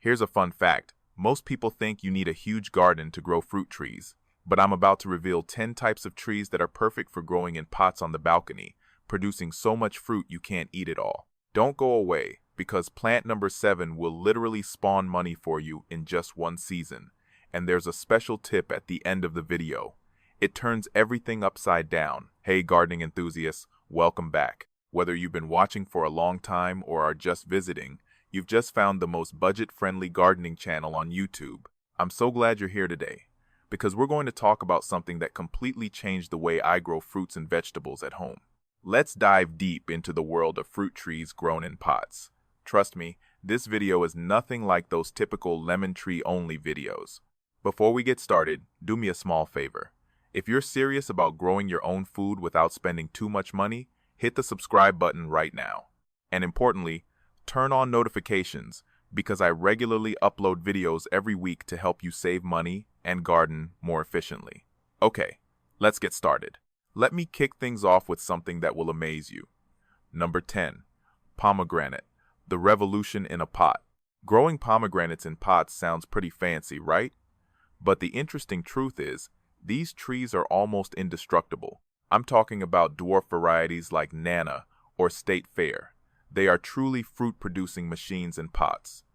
Here's a fun fact. Most people think you need a huge garden to grow fruit trees, but I'm about to reveal 10 types of trees that are perfect for growing in pots on the balcony, producing so much fruit you can't eat it all. Don't go away, because plant number 7 will literally spawn money for you in just one season. And there's a special tip at the end of the video. It turns everything upside down. Hey gardening enthusiasts, welcome back. Whether you've been watching for a long time or are just visiting, you've just found the most budget-friendly gardening channel on YouTube. I'm so glad you're here today, because we're going to talk about something that completely changed the way I grow fruits and vegetables at home. Let's dive deep into the world of fruit trees grown in pots. Trust me, this video is nothing like those typical lemon tree only videos. Before we get started, do me a small favor. If you're serious about growing your own food without spending too much money, hit the subscribe button right now. And importantly, turn on notifications, because I regularly upload videos every week to help you save money and garden more efficiently. Okay, let's get started. Let me kick things off with something that will amaze you. Number 10. Pomegranate. The revolution in a pot. Growing pomegranates in pots sounds pretty fancy, right? But the interesting truth is, these trees are almost indestructible. I'm talking about dwarf varieties like Nana or State Fair. They are truly fruit-producing machines in pots.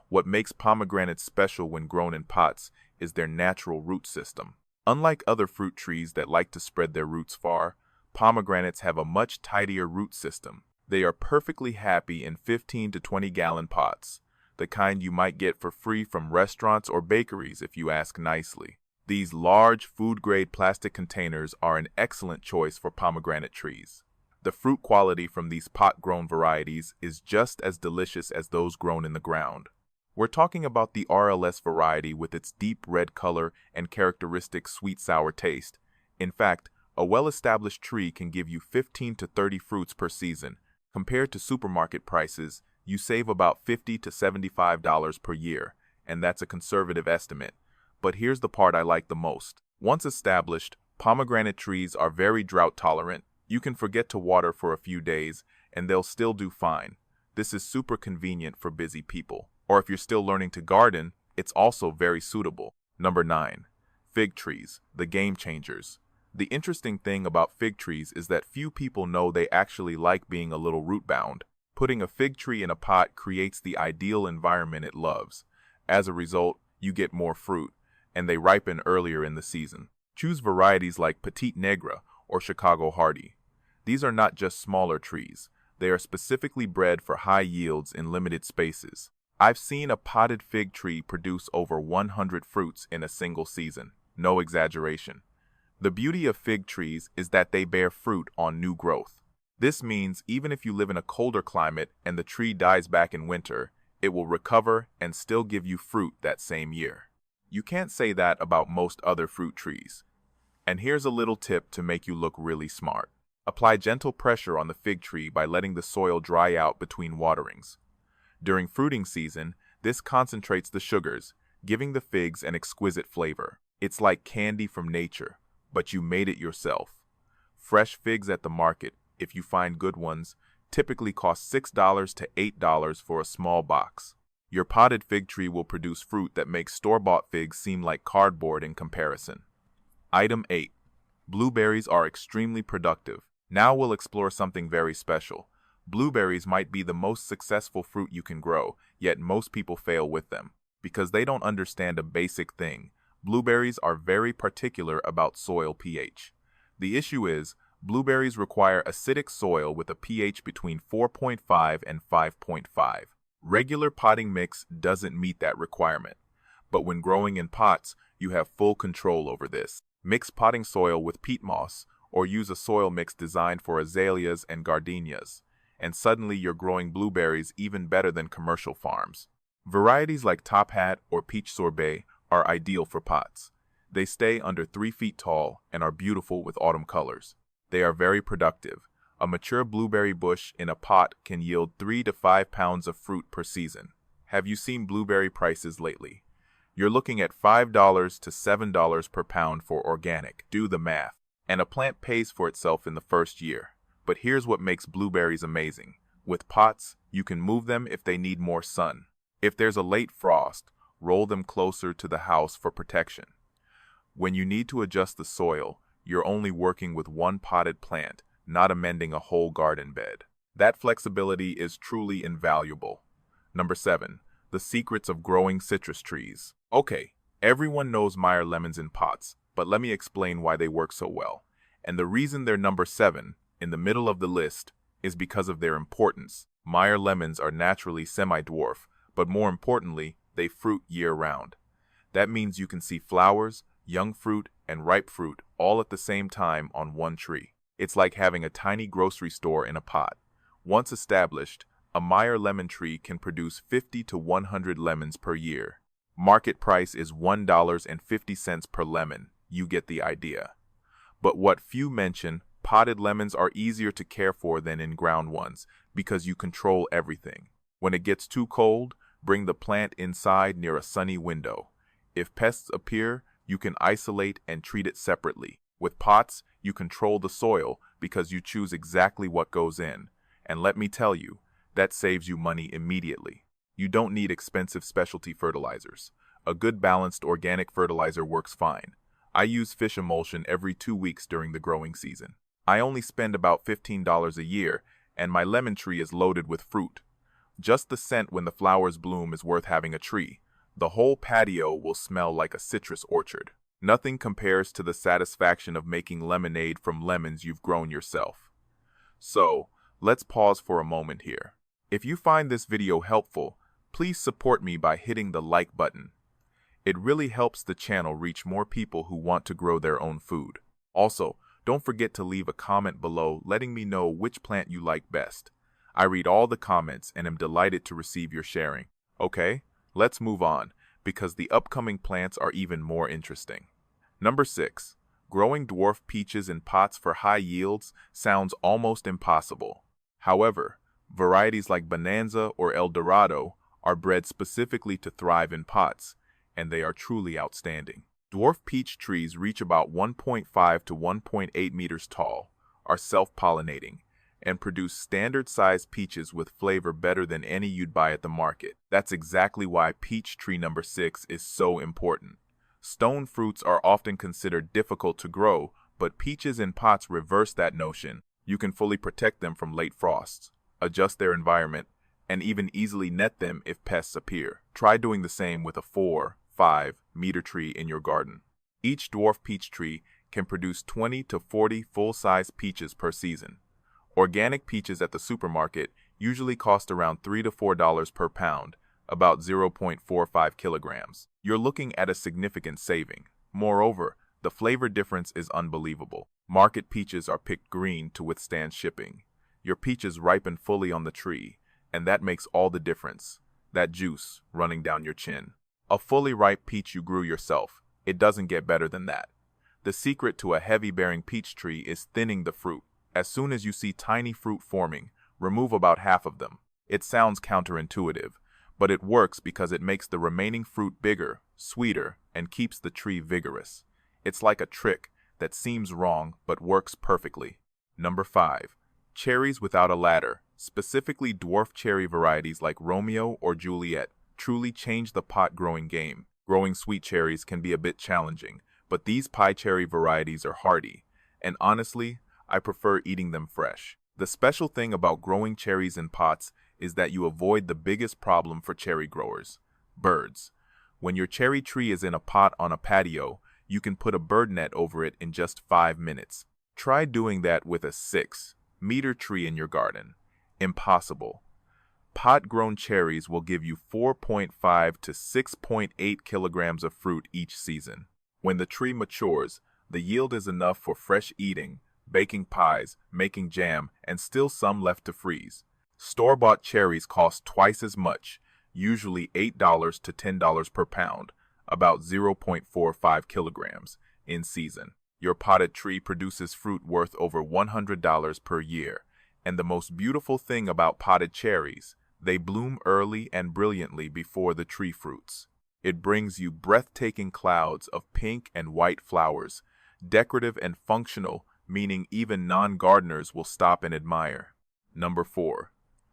What makes pomegranates special when grown in pots is their natural root system. Unlike other fruit trees that like to spread their roots far, pomegranates have a much tidier root system. They are perfectly happy in 15 to 20-gallon pots, the kind you might get for free from restaurants or bakeries if you ask nicely. These large, food-grade plastic containers are an excellent choice for pomegranate trees. The fruit quality from these pot-grown varieties is just as delicious as those grown in the ground. We're talking about the RLS variety with its deep red color and characteristic sweet-sour taste. In fact, a well-established tree can give you 15 to 30 fruits per season. Compared to supermarket prices, you save about $50 to $75 per year, and that's a conservative estimate. But here's the part I like the most. Once established, pomegranate trees are very drought-tolerant. You can forget to water for a few days, and they'll still do fine. This is super convenient for busy people. Or if you're still learning to garden, it's also very suitable. Number 9. Fig trees, the game changers. The interesting thing about fig trees is that few people know they actually like being a little root-bound. Putting a fig tree in a pot creates the ideal environment it loves. As a result, you get more fruit, and they ripen earlier in the season. Choose varieties like Petite Negra or Chicago Hardy. These are not just smaller trees. They are specifically bred for high yields in limited spaces. I've seen a potted fig tree produce over 100 fruits in a single season. No exaggeration. The beauty of fig trees is that they bear fruit on new growth. This means even if you live in a colder climate and the tree dies back in winter, it will recover and still give you fruit that same year. You can't say that about most other fruit trees. And here's a little tip to make you look really smart. Apply gentle pressure on the fig tree by letting the soil dry out between waterings. During fruiting season, this concentrates the sugars, giving the figs an exquisite flavor. It's like candy from nature, but you made it yourself. Fresh figs at the market, if you find good ones, typically cost $6 to $8 for a small box. Your potted fig tree will produce fruit that makes store-bought figs seem like cardboard in comparison. Item 8. Blueberries are extremely productive. Now we'll explore something very special. Blueberries might be the most successful fruit you can grow, yet most people fail with them. Because they don't understand a basic thing. Blueberries are very particular about soil pH. The issue is, blueberries require acidic soil with a pH between 4.5 and 5.5. Regular potting mix doesn't meet that requirement. But when growing in pots, you have full control over this. Mix potting soil with peat moss, or use a soil mix designed for azaleas and gardenias, and suddenly you're growing blueberries even better than commercial farms. Varieties like Top Hat or Peach Sorbet are ideal for pots. They stay under 3 feet tall and are beautiful with autumn colors. They are very productive. A mature blueberry bush in a pot can yield 3 to 5 pounds of fruit per season. Have you seen blueberry prices lately? You're looking at $5 to $7 per pound for organic. Do the math. And a plant pays for itself in the first year. But here's what makes blueberries amazing. With pots, you can move them if they need more sun. If there's a late frost, roll them closer to the house for protection. When you need to adjust the soil, you're only working with one potted plant, not amending a whole garden bed. That flexibility is truly invaluable. Number 7. The secrets of growing citrus trees. Okay, everyone knows Meyer lemons in pots, but let me explain why they work so well. And the reason they're number 7, in the middle of the list, is because of their importance. Meyer lemons are naturally semi-dwarf, but more importantly, they fruit year-round. That means you can see flowers, young fruit, and ripe fruit all at the same time on one tree. It's like having a tiny grocery store in a pot. Once established, a Meyer lemon tree can produce 50 to 100 lemons per year. Market price is $1.50 per lemon. You get the idea. But what few mention, potted lemons are easier to care for than in-ground ones because you control everything. When it gets too cold, bring the plant inside near a sunny window. If pests appear, you can isolate and treat it separately. With pots, you control the soil because you choose exactly what goes in. And let me tell you, that saves you money immediately. You don't need expensive specialty fertilizers. A good balanced organic fertilizer works fine. I use fish emulsion every 2 weeks during the growing season. I only spend about $15 a year, and my lemon tree is loaded with fruit. Just the scent when the flowers bloom is worth having a tree. The whole patio will smell like a citrus orchard. Nothing compares to the satisfaction of making lemonade from lemons you've grown yourself. So, let's pause for a moment here. If you find this video helpful, please support me by hitting the like button. It really helps the channel reach more people who want to grow their own food. Also, don't forget to leave a comment below letting me know which plant you like best. I read all the comments and am delighted to receive your sharing. Okay, let's move on, because the upcoming plants are even more interesting. Number 6. Growing dwarf peaches in pots for high yields sounds almost impossible. However, varieties like Bonanza or El Dorado are bred specifically to thrive in pots, and they are truly outstanding. Dwarf peach trees reach about 1.5 to 1.8 meters tall, are self-pollinating, and produce standard-sized peaches with flavor better than any you'd buy at the market. That's exactly why peach tree number 6 is so important. Stone fruits are often considered difficult to grow, but peaches in pots reverse that notion. You can fully protect them from late frosts, adjust their environment, and even easily net them if pests appear. Try doing the same with a 4-5 meter tree in your garden. Each dwarf peach tree can produce 20 to 40 full-size peaches per season. Organic peaches at the supermarket usually cost around $3 to $4 per pound, about 0.45 kilograms. You're looking at a significant saving. Moreover, the flavor difference is unbelievable. Market peaches are picked green to withstand shipping. Your peaches ripen fully on the tree, and that makes all the difference. That juice running down your chin. A fully ripe peach you grew yourself. It doesn't get better than that. The secret to a heavy-bearing peach tree is thinning the fruit. As soon as you see tiny fruit forming, remove about half of them. It sounds counterintuitive, but it works because it makes the remaining fruit bigger, sweeter, and keeps the tree vigorous. It's like a trick that seems wrong but works perfectly. Number 5. Cherries without a ladder, specifically dwarf cherry varieties like Romeo or Juliet, truly change the pot growing game. Growing sweet cherries can be a bit challenging, but these pie cherry varieties are hardy, and honestly, I prefer eating them fresh. The special thing about growing cherries in pots is that you avoid the biggest problem for cherry growers: birds. When your cherry tree is in a pot on a patio, you can put a bird net over it in just 5 minutes. Try doing that with a 6-meter tree in your garden. Impossible. Pot-grown cherries will give you 4.5 to 6.8 kilograms of fruit each season. When the tree matures, the yield is enough for fresh eating, baking pies, making jam, and still some left to freeze. Store-bought cherries cost twice as much, usually $8 to $10 per pound, about 0.45 kilograms, in season. Your potted tree produces fruit worth over $100 per year. And the most beautiful thing about potted cherries, they bloom early and brilliantly before the tree fruits. It brings you breathtaking clouds of pink and white flowers, decorative and functional, meaning even non-gardeners will stop and admire. Number 4.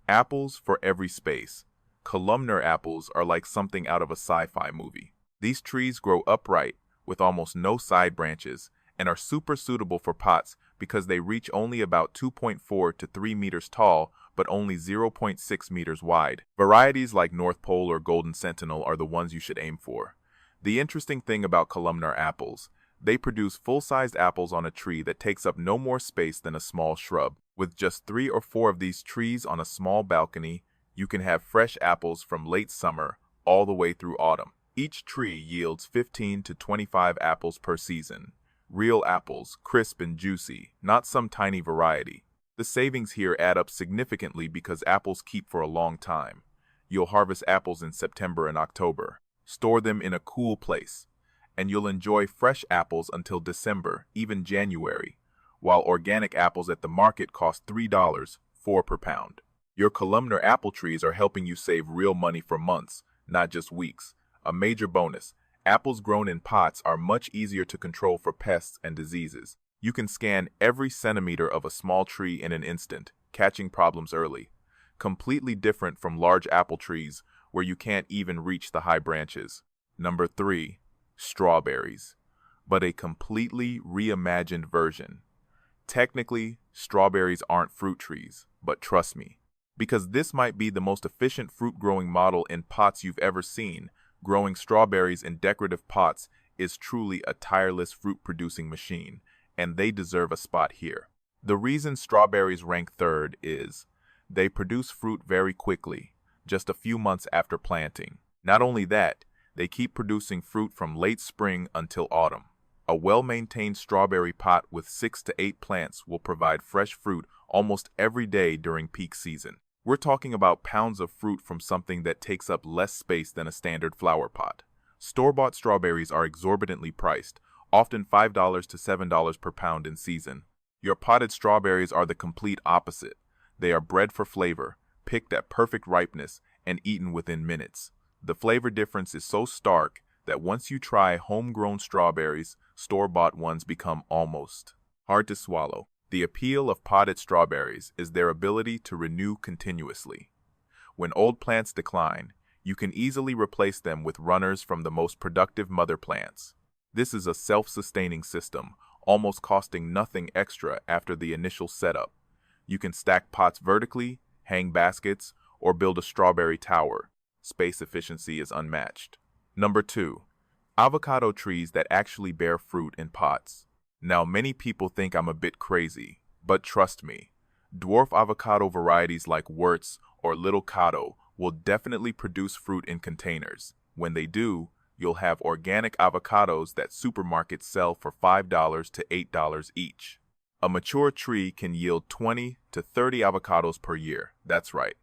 Apples for every space. Columnar apples are like something out of a sci-fi movie. These trees grow upright with almost no side branches and are super suitable for pots because they reach only about 2.4 to 3 meters tall but only 0.6 meters wide. Varieties like North Pole or Golden Sentinel are the ones you should aim for. The interesting thing about columnar apples, they produce full-sized apples on a tree that takes up no more space than a small shrub. With just 3 or 4 of these trees on a small balcony, you can have fresh apples from late summer all the way through autumn. Each tree yields 15 to 25 apples per season. Real apples, crisp and juicy, not some tiny variety. The savings here add up significantly because apples keep for a long time. You'll harvest apples in September and October. Store them in a cool place, and you'll enjoy fresh apples until December, even January, while organic apples at the market cost $3, $4 per pound. Your columnar apple trees are helping you save real money for months, not just weeks. A major bonus, apples grown in pots are much easier to control for pests and diseases. You can scan every centimeter of a small tree in an instant, catching problems early. Completely different from large apple trees where you can't even reach the high branches. Number 3, strawberries, but a completely reimagined version. Technically, strawberries aren't fruit trees, but trust me, because this might be the most efficient fruit-growing model in pots you've ever seen, growing strawberries in decorative pots is truly a tireless fruit-producing machine, and they deserve a spot here. The reason strawberries rank third is they produce fruit very quickly, just a few months after planting. Not only that, they keep producing fruit from late spring until autumn. A well-maintained strawberry pot with 6 to 8 plants will provide fresh fruit almost every day during peak season. We're talking about pounds of fruit from something that takes up less space than a standard flower pot. Store-bought strawberries are exorbitantly priced, often $5 to $7 per pound in season. Your potted strawberries are the complete opposite. They are bred for flavor, picked at perfect ripeness, and eaten within minutes. The flavor difference is so stark that once you try homegrown strawberries, store-bought ones become almost hard to swallow. The appeal of potted strawberries is their ability to renew continuously. When old plants decline, you can easily replace them with runners from the most productive mother plants. This is a self-sustaining system, almost costing nothing extra after the initial setup. You can stack pots vertically, hang baskets, or build a strawberry tower. Space efficiency is unmatched. Number 2, avocado trees that actually bear fruit in pots. Now, many people think I'm a bit crazy, but trust me, dwarf avocado varieties like Wurtz or Little Cado will definitely produce fruit in containers. When they do, you'll have organic avocados that supermarkets sell for $5 to $8 each. A mature tree can yield 20 to 30 avocados per year. That's right.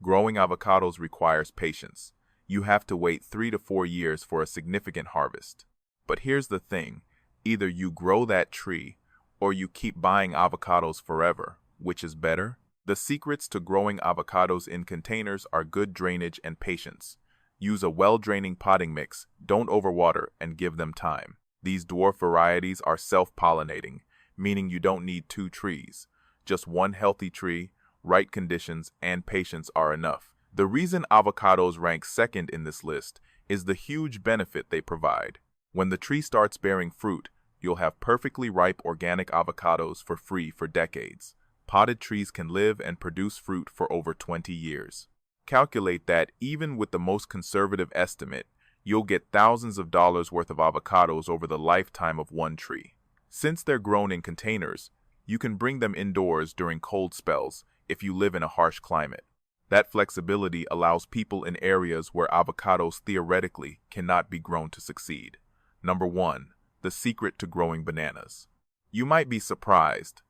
Growing avocados requires patience. You have to wait 3 to 4 years for a significant harvest. But here's the thing. Either you grow that tree, or you keep buying avocados forever. Which is better? The secrets to growing avocados in containers are good drainage and patience. Use a well-draining potting mix, don't overwater, and give them time. These dwarf varieties are self-pollinating, meaning you don't need 2 trees. Just one healthy tree, right conditions, and patience are enough. The reason avocados rank second in this list is the huge benefit they provide. When the tree starts bearing fruit, you'll have perfectly ripe organic avocados for free for decades. Potted trees can live and produce fruit for over 20 years. Calculate that even with the most conservative estimate, you'll get thousands of dollars worth of avocados over the lifetime of one tree. Since they're grown in containers, you can bring them indoors during cold spells if you live in a harsh climate. That flexibility allows people in areas where avocados theoretically cannot be grown to succeed. Number 1. The secret to growing bananas. You might be surprised,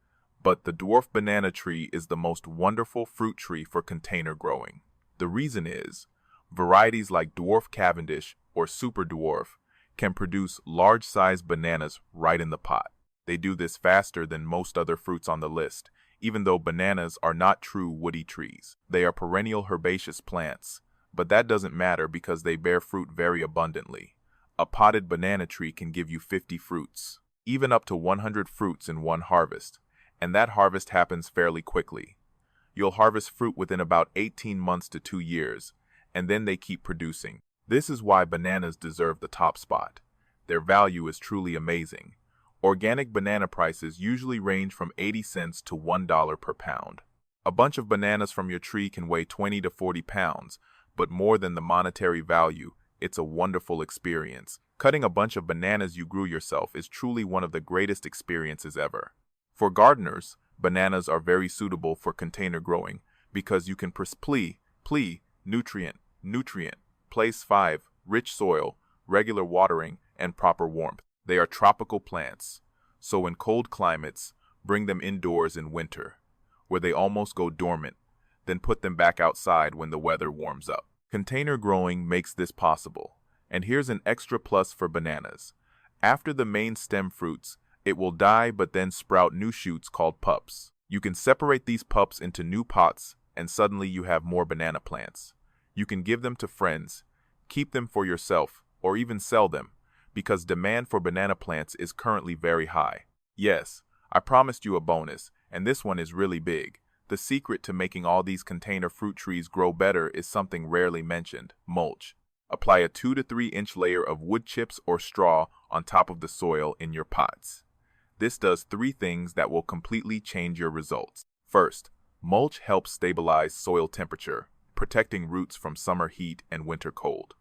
but the dwarf banana tree is the most wonderful fruit tree for container growing. The reason is, varieties like dwarf Cavendish or super dwarf can produce large-sized bananas right in the pot. They do this faster than most other fruits on the list, even though bananas are not true woody trees. They are perennial herbaceous plants, but that doesn't matter because they bear fruit very abundantly. A potted banana tree can give you 50 fruits, even up to 100 fruits in one harvest, and that harvest happens fairly quickly. You'll harvest fruit within about 18 months to 2 years, and then they keep producing. This is why bananas deserve the top spot. Their value is truly amazing. Organic banana prices usually range from 80 cents to $1 per pound. A bunch of bananas from your tree can weigh 20 to 40 pounds, but more than the monetary value, it's a wonderful experience. Cutting a bunch of bananas you grew yourself is truly one of the greatest experiences ever. For gardeners, bananas are very suitable for container growing because you can nutrient, place 5, rich soil, regular watering, and proper warmth. They are tropical plants, so in cold climates, bring them indoors in winter, where they almost go dormant, then put them back outside when the weather warms up. Container growing makes this possible, and here's an extra plus for bananas. After the main stem fruits, it will die but then sprout new shoots called pups. You can separate these pups into new pots, and suddenly you have more banana plants. You can give them to friends, keep them for yourself, or even sell them, because demand for banana plants is currently very high. Yes, I promised you a bonus, and this one is really big. The secret to making all these container fruit trees grow better is something rarely mentioned: mulch. Apply a 2 to 3 inch layer of wood chips or straw on top of the soil in your pots. This does 3 things that will completely change your results. First, mulch helps stabilize soil temperature, protecting roots from summer heat and winter cold.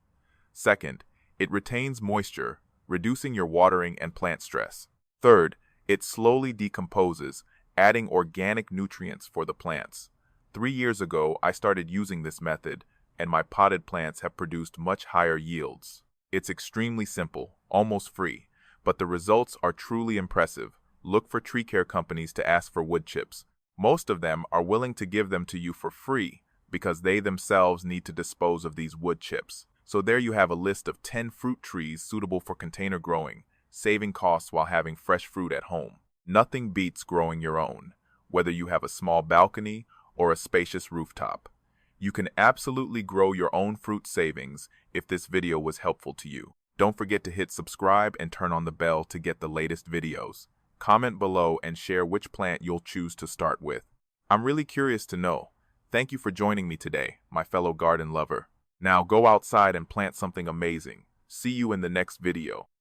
Second, it retains moisture, reducing your watering and plant stress. Third, it slowly decomposes, adding organic nutrients for the plants. 3 years ago, I started using this method, and my potted plants have produced much higher yields. It's extremely simple, almost free, but the results are truly impressive. Look for tree care companies to ask for wood chips. Most of them are willing to give them to you for free because they themselves need to dispose of these wood chips. So there you have a list of 10 fruit trees suitable for container growing, saving costs while having fresh fruit at home. Nothing beats growing your own, whether you have a small balcony or a spacious rooftop. You can absolutely grow your own fruit savings if this video was helpful to you. Don't forget to hit subscribe and turn on the bell to get the latest videos. Comment below and share which plant you'll choose to start with. I'm really curious to know. Thank you for joining me today, my fellow garden lover. Now go outside and plant something amazing. See you in the next video.